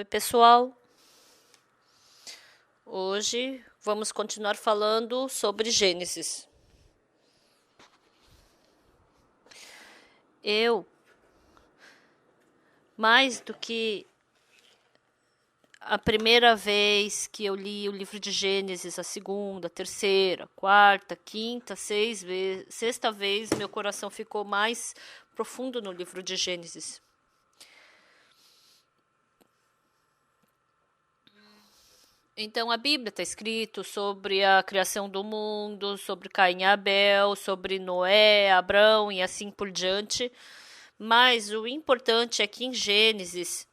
Oi, pessoal. Hoje vamos continuar falando sobre Gênesis. Mais do que a primeira vez que eu li o livro de Gênesis, a segunda, a terceira, a quarta, a quinta, sexta vez, meu coração ficou mais profundo no livro de Gênesis. Então, a Bíblia está escrito sobre a criação do mundo, sobre Caim e Abel, sobre Noé, Abrão e assim por diante. Mas o importante é que em Gênesis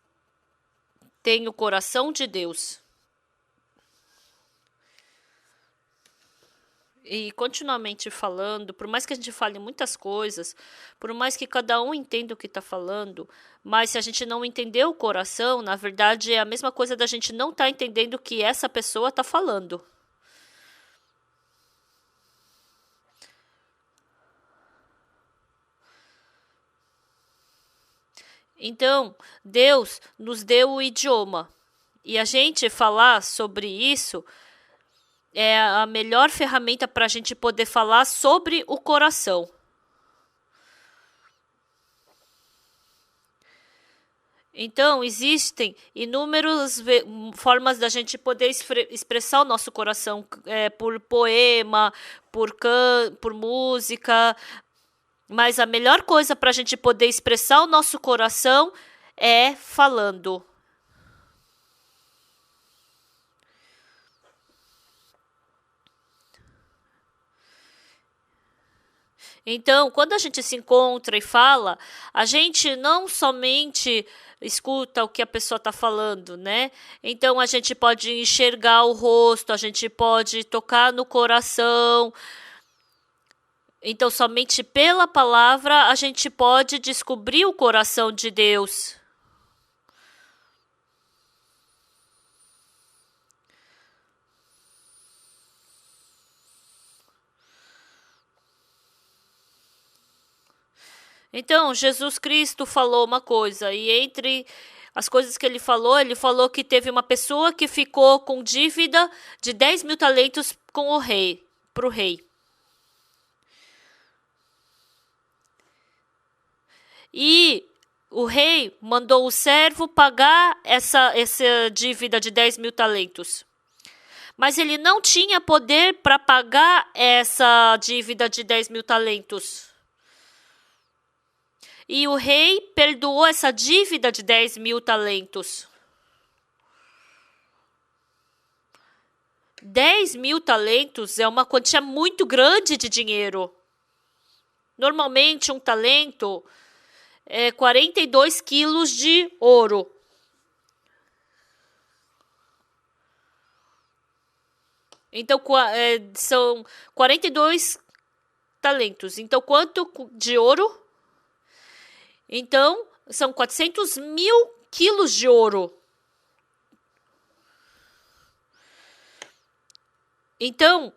tem o coração de Deus. E continuamente falando, por mais que a gente fale muitas coisas, por mais que cada um entenda o que está falando, mas se a gente não entender o coração, na verdade é a mesma coisa da gente não estar entendendo o que essa pessoa está falando. Então, Deus nos deu o idioma. E a gente falar sobre isso é a melhor ferramenta para a gente poder falar sobre o coração. Então, existem inúmeras formas da gente poder expressar o nosso coração, por poema, por música. Mas a melhor coisa para a gente poder expressar o nosso coração é falando. Então, quando a gente se encontra e fala, a gente não somente escuta o que a pessoa está falando, né? Então, a gente pode enxergar o rosto, a gente pode tocar no coração. Então, somente pela palavra a gente pode descobrir o coração de Deus. Então, Jesus Cristo falou uma coisa, e entre as coisas que ele falou que teve uma pessoa que ficou com dívida de 10 mil talentos com o rei, para o rei. E o rei mandou o servo pagar essa dívida de 10 mil talentos. Mas ele não tinha poder para pagar essa dívida de 10 mil talentos. E o rei perdoou essa dívida de 10 mil talentos. 10 mil talentos é uma quantia muito grande de dinheiro. Normalmente, um talento é 42 quilos de ouro. Então, são 42 talentos. Então, quanto de ouro? Então, são 400 mil quilos de ouro. Então,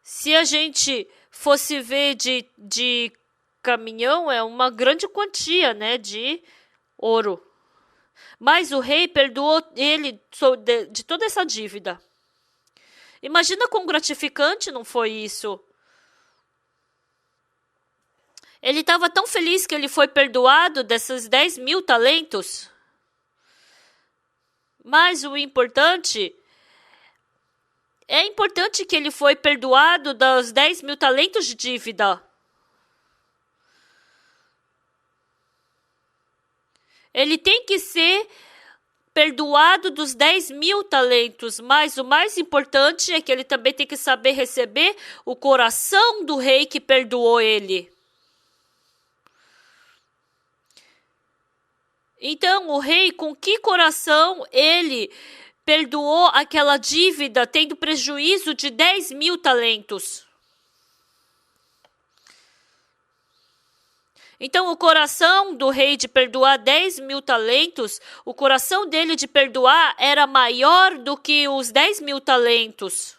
se a gente fosse ver de caminhão, é uma grande quantia, né, de ouro. Mas o rei perdoou ele de toda essa dívida. Imagina quão gratificante não foi isso. Ele estava tão feliz que ele foi perdoado desses 10 mil talentos. Mas o importante... É importante que ele foi perdoado dos 10 mil talentos de dívida. Ele tem que ser perdoado dos 10 mil talentos. Mas o mais importante é que ele também tem que saber receber o coração do rei que perdoou ele. Então, o rei, com que coração ele perdoou aquela dívida, tendo prejuízo de 10 mil talentos? Então, o coração do rei de perdoar 10 mil talentos, o coração dele de perdoar era maior do que os 10 mil talentos.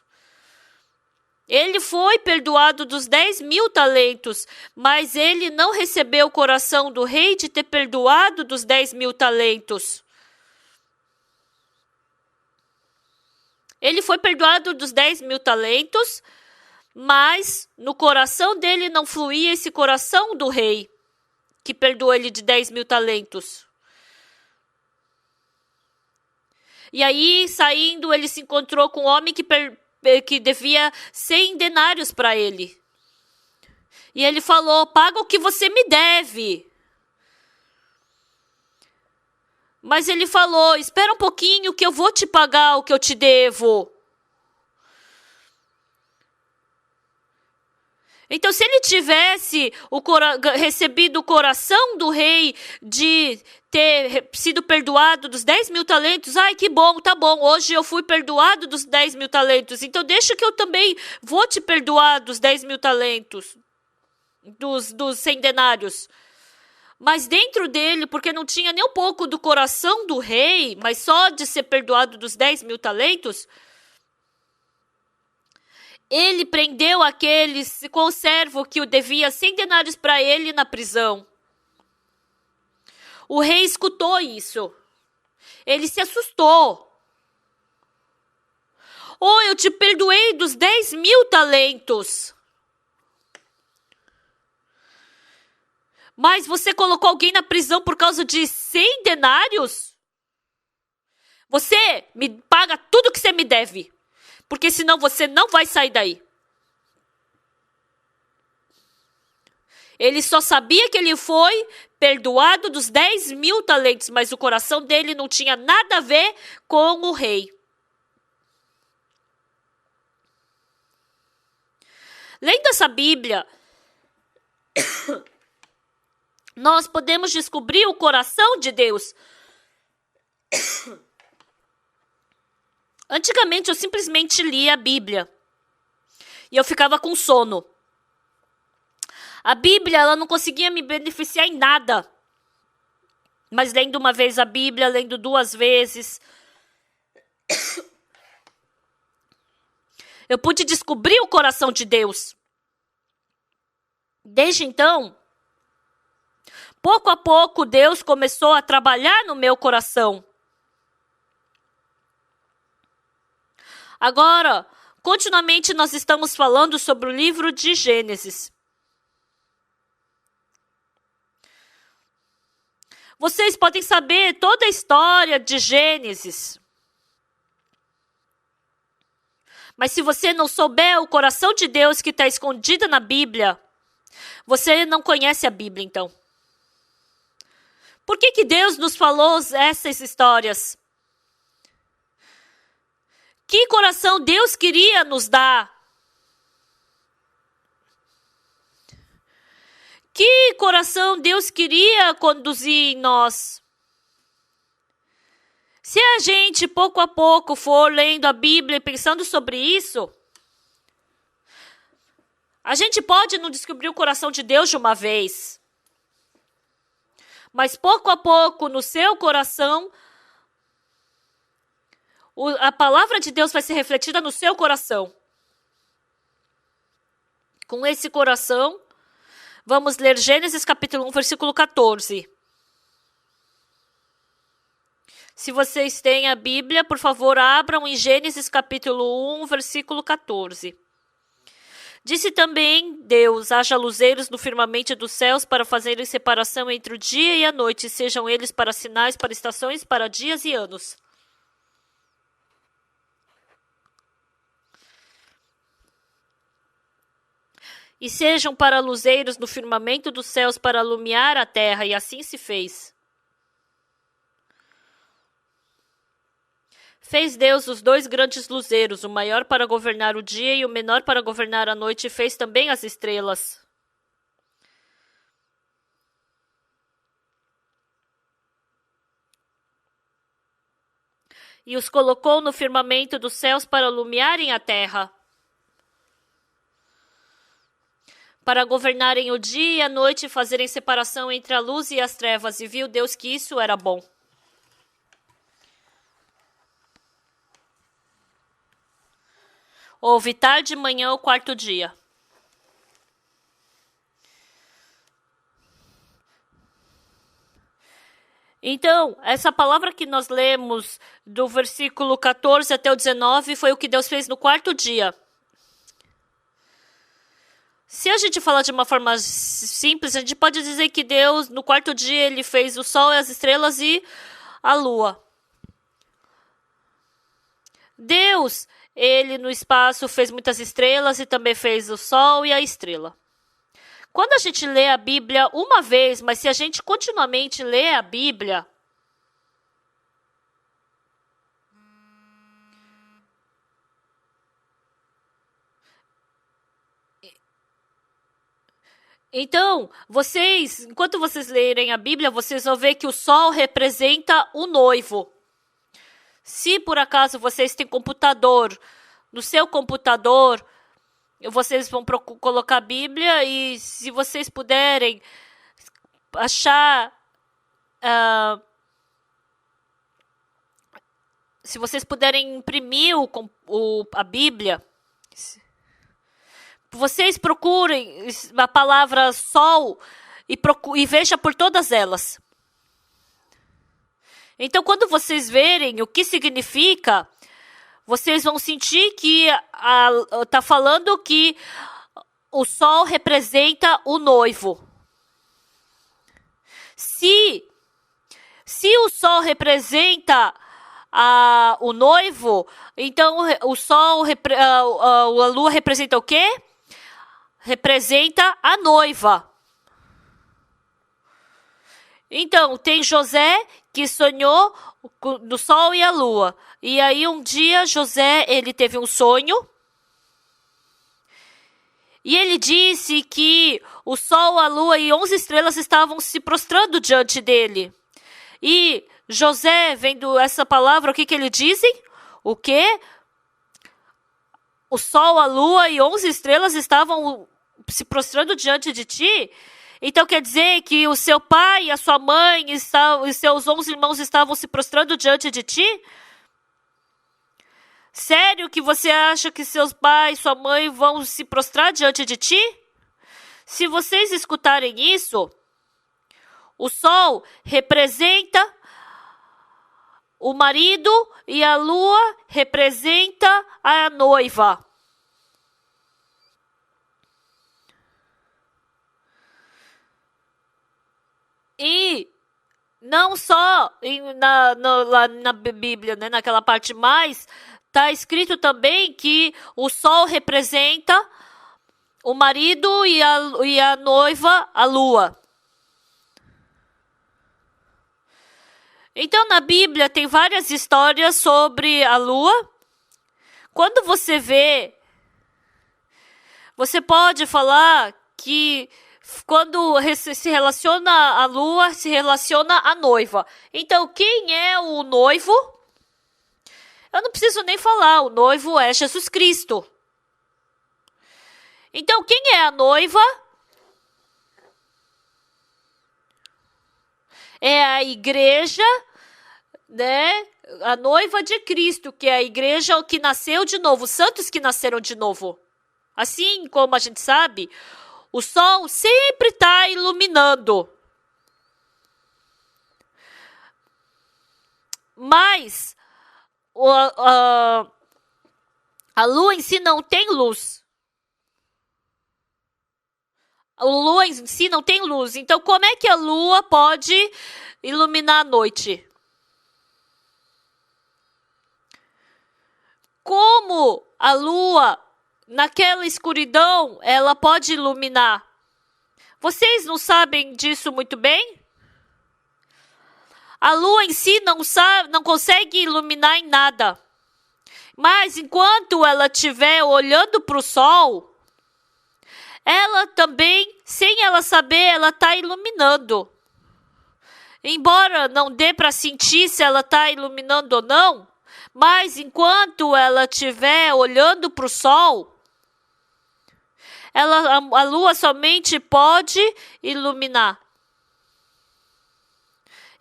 Ele foi perdoado dos 10 mil talentos, mas ele não recebeu o coração do rei de ter perdoado dos 10 mil talentos. Ele foi perdoado dos 10.000 talentos, mas no coração dele não fluía esse coração do rei, que perdoou ele de 10.000 talentos. E aí, saindo, ele se encontrou com um homem que devia 100 denários para ele. E ele falou: paga o que você me deve. Mas ele falou: espera um pouquinho que eu vou te pagar o que eu te devo. Então, se ele tivesse recebido o coração do rei de ter sido perdoado dos 10.000 talentos, ai, que bom, tá bom, hoje eu fui perdoado dos 10.000 talentos, então deixa que eu também vou te perdoar dos 10.000 talentos, dos 100 denários. Mas dentro dele, porque não tinha nem um pouco do coração do rei, mas só de ser perdoado dos 10.000 talentos, ele prendeu aquele conservo que o devia 100 denários para ele na prisão. O rei escutou isso. Ele se assustou. Oh, eu te perdoei dos 10.000 talentos. Mas você colocou alguém na prisão por causa de 100 denários? Você me paga tudo que você me deve. Porque senão você não vai sair daí. Ele só sabia que ele foi perdoado dos 10.000 talentos, mas o coração dele não tinha nada a ver com o rei. Lendo essa Bíblia, nós podemos descobrir o coração de Deus. Antigamente eu simplesmente lia a Bíblia e eu ficava com sono. A Bíblia, ela não conseguia me beneficiar em nada. Mas lendo uma vez a Bíblia, lendo 2 vezes, eu pude descobrir o coração de Deus. Desde então, pouco a pouco, Deus começou a trabalhar no meu coração. Agora, continuamente nós estamos falando sobre o livro de Gênesis. Vocês podem saber toda a história de Gênesis. Mas se você não souber o coração de Deus que está escondido na Bíblia, você não conhece a Bíblia, então. Por que Deus nos falou essas histórias? Que coração Deus queria nos dar? Que coração Deus queria conduzir em nós? Se a gente, pouco a pouco, for lendo a Bíblia e pensando sobre isso, a gente pode não descobrir o coração de Deus de uma vez. Mas pouco a pouco, no seu coração, a palavra de Deus vai ser refletida no seu coração. Com esse coração, vamos ler Gênesis capítulo 1, versículo 14. Se vocês têm a Bíblia, por favor, abram em Gênesis capítulo 1, versículo 14. Disse também Deus: haja luzeiros no firmamento dos céus para fazerem separação entre o dia e a noite, sejam eles para sinais, para estações, para dias e anos. E sejam para luzeiros no firmamento dos céus para alumiar a terra, e assim se fez. Fez Deus os 2 grandes luzeiros, o maior para governar o dia e o menor para governar a noite, e fez também as estrelas. E os colocou no firmamento dos céus para alumiarem a terra, para governarem o dia e a noite e fazerem separação entre a luz e as trevas. E viu Deus que isso era bom. Houve tarde e manhã o 4º dia. Então, essa palavra que nós lemos do versículo 14 até o 19 foi o que Deus fez no quarto dia. Se a gente falar de uma forma simples, a gente pode dizer que Deus, no quarto dia, ele fez o sol, as estrelas e a lua. Deus, ele no espaço fez muitas estrelas e também fez o sol e a estrela. Quando a gente lê a Bíblia uma vez, mas se a gente continuamente lê a Bíblia, então, enquanto vocês lerem a Bíblia, vocês vão ver que o sol representa o noivo. Se por acaso vocês têm computador, no seu computador, vocês vão colocar a Bíblia e se vocês puderem achar, se vocês puderem imprimir a Bíblia, vocês procurem a palavra sol e vejam por todas elas. Então, quando vocês verem o que significa, vocês vão sentir que está falando que o sol representa o noivo. Se o sol representa o noivo, então o sol, a lua representa o quê? Representa a noiva. Então, tem José que sonhou do sol e a lua. E aí um dia José, ele teve um sonho. E ele disse que o sol, a lua e 11 estrelas estavam se prostrando diante dele. E José, vendo essa palavra, o que ele dizem? O quê? O sol, a lua e 11 estrelas estavam se prostrando diante de ti? Então quer dizer que o seu pai e a sua mãe e seus 11 irmãos estavam se prostrando diante de ti? Sério que você acha que seus pais e sua mãe vão se prostrar diante de ti? Se vocês escutarem isso, o sol representa o marido e a lua representa a noiva. E não só lá na Bíblia, né, naquela parte mais, está escrito também que o sol representa o marido e a noiva, a lua. Então, na Bíblia tem várias histórias sobre a lua. Quando você vê, você pode falar que quando se relaciona a lua, se relaciona a noiva. Então, quem é o noivo? Eu não preciso nem falar, o noivo é Jesus Cristo. Então, quem é a noiva? É a igreja, né? A noiva de Cristo, que é a igreja que nasceu de novo, os santos que nasceram de novo. Assim como a gente sabe, o sol sempre está iluminando. Mas a lua em si não tem luz. A lua em si não tem luz. Então, como é que a lua pode iluminar a noite? Como a lua, naquela escuridão, ela pode iluminar? Vocês não sabem disso muito bem? A lua em si não consegue iluminar em nada. Mas enquanto ela estiver olhando para o sol, ela também, sem ela saber, ela está iluminando. Embora não dê para sentir se ela está iluminando ou não, mas enquanto ela estiver olhando para o sol, a lua somente pode iluminar.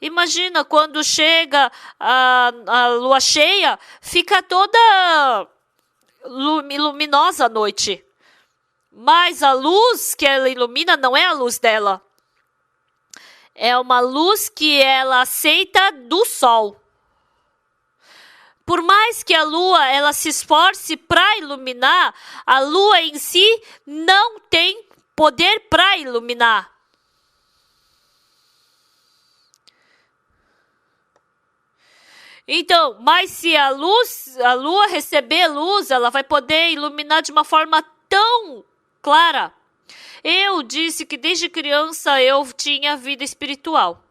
Imagina quando chega a lua cheia, fica toda luminosa a noite. Mas a luz que ela ilumina não é a luz dela. É uma luz que ela aceita do sol. Por mais que a lua ela se esforce para iluminar, a lua em si não tem poder para iluminar. Então, mas se a lua receber luz, ela vai poder iluminar de uma forma tão clara. Eu disse que desde criança eu tinha vida espiritual.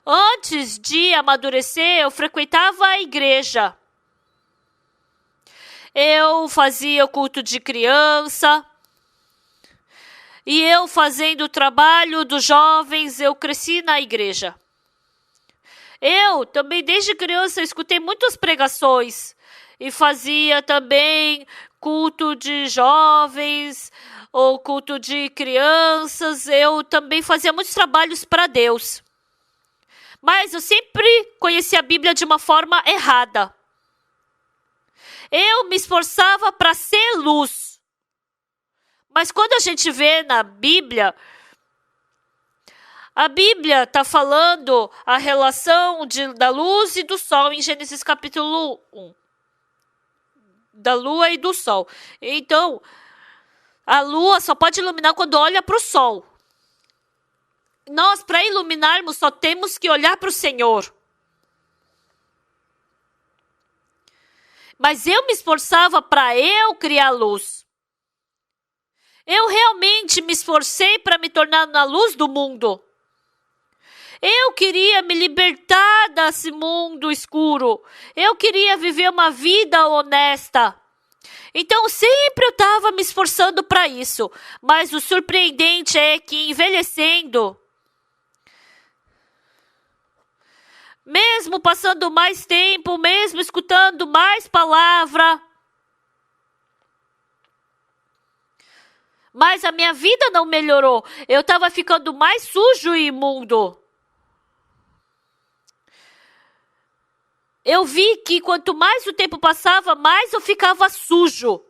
Antes de amadurecer, eu frequentava a igreja. Eu fazia o culto de criança. E eu fazendo o trabalho dos jovens, eu cresci na igreja. Eu também, desde criança, escutei muitas pregações. E fazia também culto de jovens, ou culto de crianças. Eu também fazia muitos trabalhos para Deus. Mas eu sempre conheci a Bíblia de uma forma errada. Eu me esforçava para ser luz. Mas quando a gente vê na Bíblia, a Bíblia está falando a relação da luz e do sol em Gênesis capítulo 1. Da lua e do sol. Então, a lua só pode iluminar quando olha para o sol. Nós, para iluminarmos, só temos que olhar para o Senhor. Mas eu me esforçava para eu criar luz. Eu realmente me esforcei para me tornar na luz do mundo. Eu queria me libertar desse mundo escuro. Eu queria viver uma vida honesta. Então, sempre eu estava me esforçando para isso. Mas o surpreendente é que, envelhecendo, mesmo passando mais tempo, mesmo escutando mais palavra, mas a minha vida não melhorou. Eu estava ficando mais sujo e imundo. Eu vi que quanto mais o tempo passava, mais eu ficava sujo.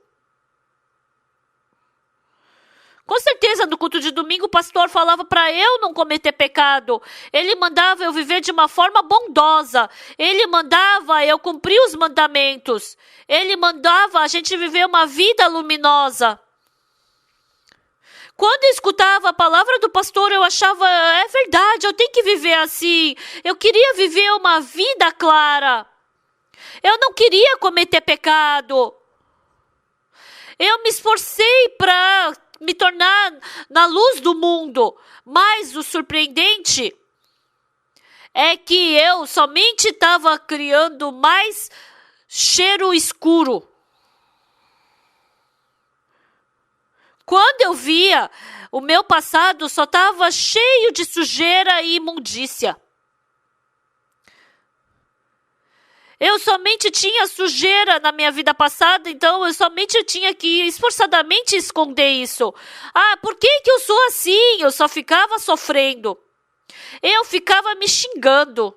Com certeza, no culto de domingo, o pastor falava para eu não cometer pecado. Ele mandava eu viver de uma forma bondosa. Ele mandava eu cumprir os mandamentos. Ele mandava a gente viver uma vida luminosa. Quando eu escutava a palavra do pastor, eu achava, é verdade, eu tenho que viver assim. Eu queria viver uma vida clara. Eu não queria cometer pecado. Eu me esforcei para me tornar na luz do mundo. Mas o surpreendente é que eu somente estava criando mais cheiro escuro. Quando eu via, o meu passado só estava cheio de sujeira e imundícia. Eu somente tinha sujeira na minha vida passada, então eu somente tinha que esforçadamente esconder isso. Ah, por que eu sou assim? Eu só ficava sofrendo. Eu ficava me xingando.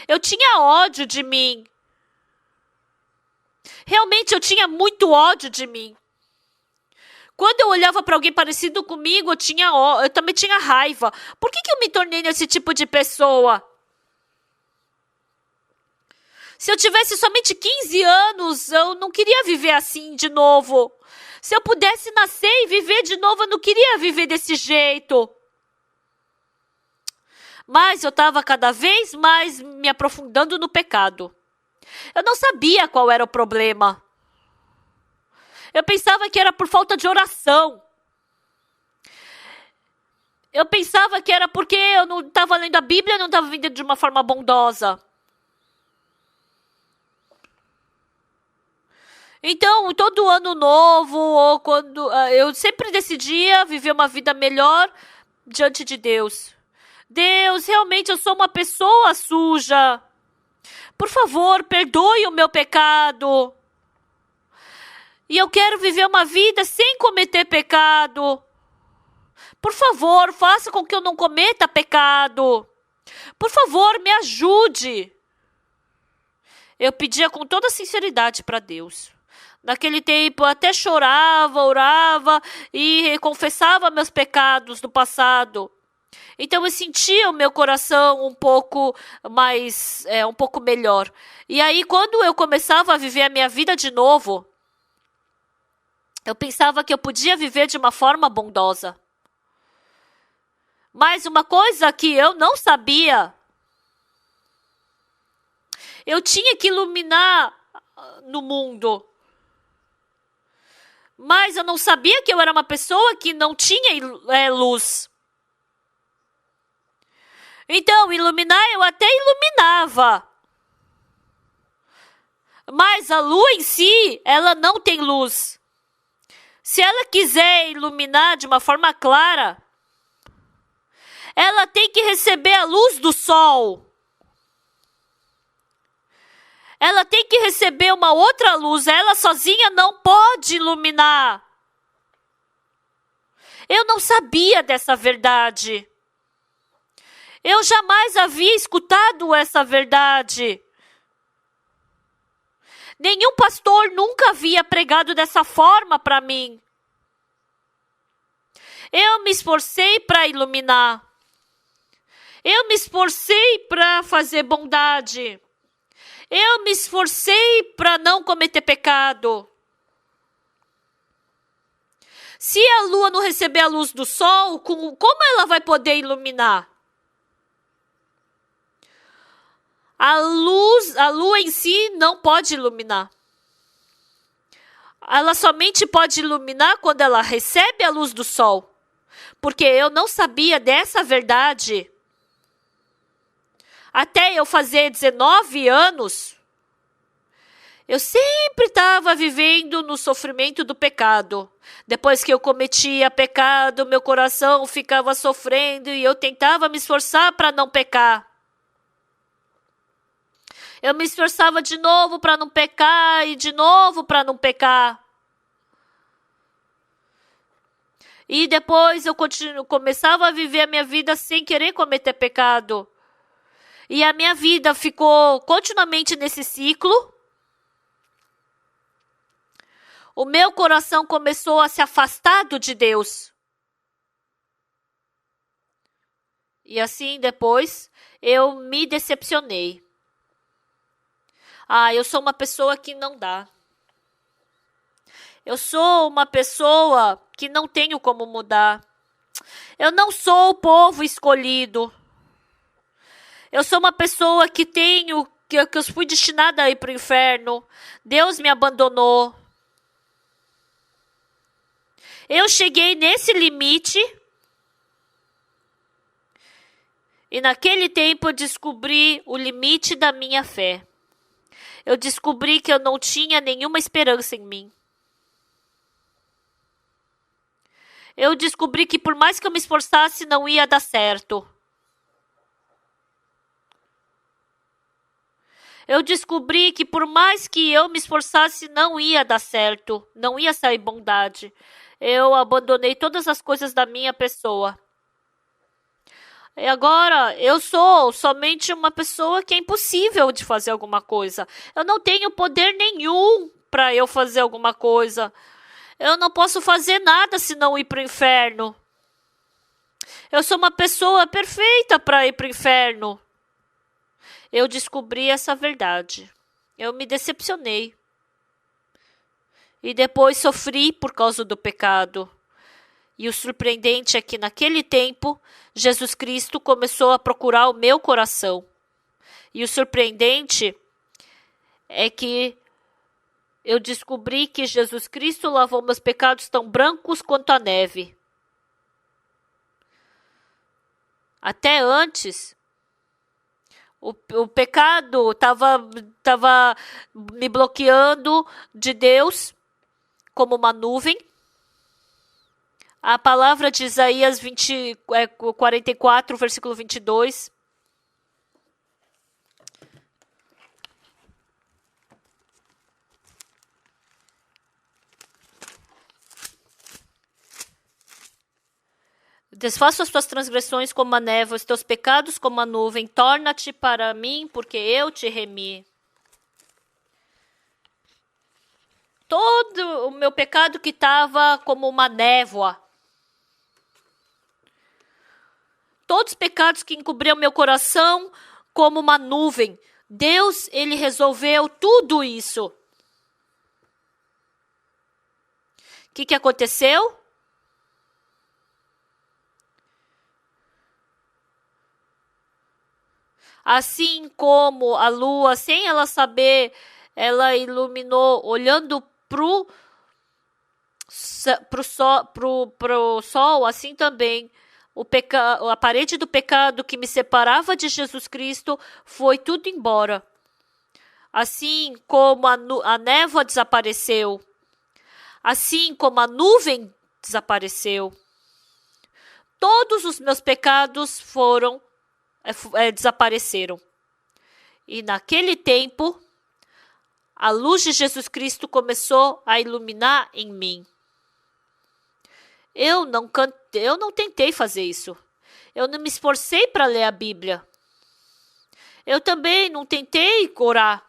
Eu tinha ódio de mim. Realmente eu tinha muito ódio de mim. Quando eu olhava para alguém parecido comigo, eu também tinha raiva. Por que eu me tornei nesse tipo de pessoa? Se eu tivesse somente 15 anos, eu não queria viver assim de novo. Se eu pudesse nascer e viver de novo, eu não queria viver desse jeito. Mas eu estava cada vez mais me aprofundando no pecado. Eu não sabia qual era o problema. Eu pensava que era por falta de oração. Eu pensava que era porque eu não estava lendo a Bíblia e não estava vivendo de uma forma bondosa. Então, todo ano novo, ou quando eu sempre decidia viver uma vida melhor diante de Deus. Deus, realmente eu sou uma pessoa suja. Por favor, perdoe o meu pecado. E eu quero viver uma vida sem cometer pecado. Por favor, faça com que eu não cometa pecado. Por favor, me ajude. Eu pedia com toda sinceridade para Deus. Naquele tempo eu até chorava, orava e confessava meus pecados do passado. Então eu sentia o meu coração um pouco mais, um pouco melhor. E aí quando eu começava a viver a minha vida de novo, eu pensava que eu podia viver de uma forma bondosa. Mas uma coisa que eu não sabia, eu tinha que iluminar no mundo. Mas eu não sabia que eu era uma pessoa que não tinha luz. Então, iluminar eu até iluminava. Mas a lua em si, ela não tem luz. Se ela quiser iluminar de uma forma clara, ela tem que receber a luz do sol. Ela tem que receber uma outra luz. Ela sozinha não pode iluminar. Eu não sabia dessa verdade. Eu jamais havia escutado essa verdade. Nenhum pastor nunca havia pregado dessa forma para mim. Eu me esforcei para iluminar. Eu me esforcei para fazer bondade. Eu me esforcei para não cometer pecado. Se a lua não receber a luz do sol, como ela vai poder iluminar? A lua em si não pode iluminar. Ela somente pode iluminar quando ela recebe a luz do sol. Porque eu não sabia dessa verdade. Até eu fazer 19 anos, eu sempre estava vivendo no sofrimento do pecado. Depois que eu cometia pecado, meu coração ficava sofrendo e eu tentava me esforçar para não pecar. Eu me esforçava de novo para não pecar e de novo para não pecar. E depois eu começava a viver a minha vida sem querer cometer pecado. E a minha vida ficou continuamente nesse ciclo. O meu coração começou a se afastar de Deus. E assim depois eu me decepcionei. Eu sou uma pessoa que não dá. Eu sou uma pessoa que não tenho como mudar. Eu não sou o povo escolhido. Eu sou uma pessoa que eu fui destinada a ir para o inferno. Deus me abandonou. Eu cheguei nesse limite. E naquele tempo eu descobri o limite da minha fé. Eu descobri que eu não tinha nenhuma esperança em mim. Eu descobri que por mais que eu me esforçasse, não ia dar certo. Eu descobri que por mais que eu me esforçasse, não ia dar certo. Não ia sair bondade. Eu abandonei todas as coisas da minha pessoa. E agora, eu sou somente uma pessoa que é impossível de fazer alguma coisa. Eu não tenho poder nenhum para eu fazer alguma coisa. Eu não posso fazer nada se não ir para o inferno. Eu sou uma pessoa perfeita para ir para o inferno. Eu descobri essa verdade. Eu me decepcionei. E depois sofri por causa do pecado. E o surpreendente é que naquele tempo, Jesus Cristo começou a procurar o meu coração. E o surpreendente é que eu descobri que Jesus Cristo lavou meus pecados tão brancos quanto a neve. Até antes, o pecado estava me bloqueando de Deus como uma nuvem. A palavra de Isaías 44, versículo 22. Desfaça as tuas transgressões como a névoa, os teus pecados como a nuvem. Torna-te para mim, porque eu te remi. o meu pecado que estava como uma névoa. Todos os pecados que encobriam meu coração como uma nuvem. Deus, ele resolveu tudo isso. O que aconteceu? Assim como a lua, sem ela saber, ela iluminou, olhando pro sol, assim também. A parede do pecado que me separava de Jesus Cristo foi tudo embora. Assim como a névoa desapareceu, assim como a nuvem desapareceu, todos os meus pecados desapareceram. E naquele tempo, a luz de Jesus Cristo começou a iluminar em mim. Eu não tentei fazer isso. Eu não me esforcei para ler a Bíblia. Eu também não tentei orar.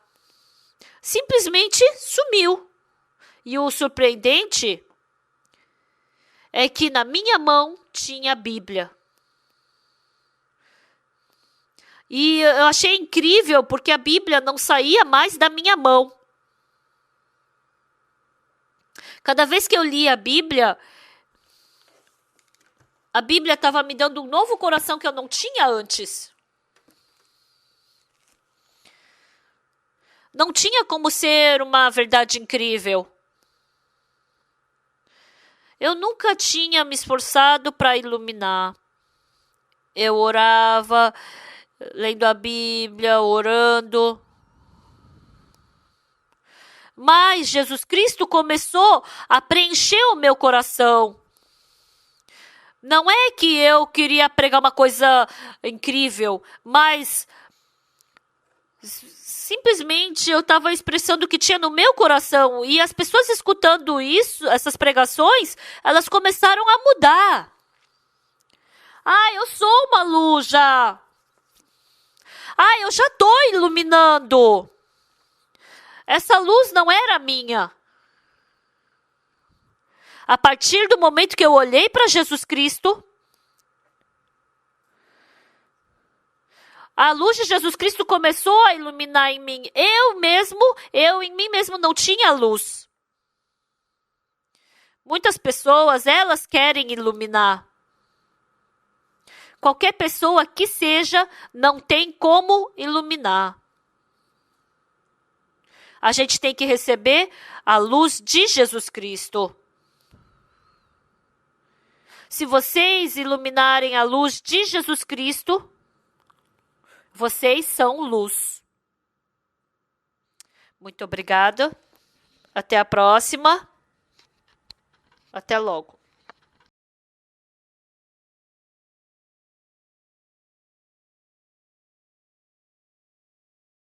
Simplesmente sumiu. E o surpreendente é que na minha mão tinha a Bíblia. E eu achei incrível porque a Bíblia não saía mais da minha mão. Cada vez que eu lia a Bíblia estava me dando um novo coração que eu não tinha antes. Não tinha como ser uma verdade incrível. Eu nunca tinha me esforçado para iluminar. Eu orava, lendo a Bíblia, orando. Mas Jesus Cristo começou a preencher o meu coração. Não é que eu queria pregar uma coisa incrível, mas simplesmente eu estava expressando o que tinha no meu coração. E as pessoas escutando isso, essas pregações, elas começaram a mudar. Eu sou uma luz já. Eu já estou iluminando. Essa luz não era minha. A partir do momento que eu olhei para Jesus Cristo, a luz de Jesus Cristo começou a iluminar em mim. Eu em mim mesmo não tinha luz. Muitas pessoas, elas querem iluminar. Qualquer pessoa que seja, não tem como iluminar. A gente tem que receber a luz de Jesus Cristo. Se vocês iluminarem a luz de Jesus Cristo, vocês são luz. Muito obrigada. Até a próxima. Até logo.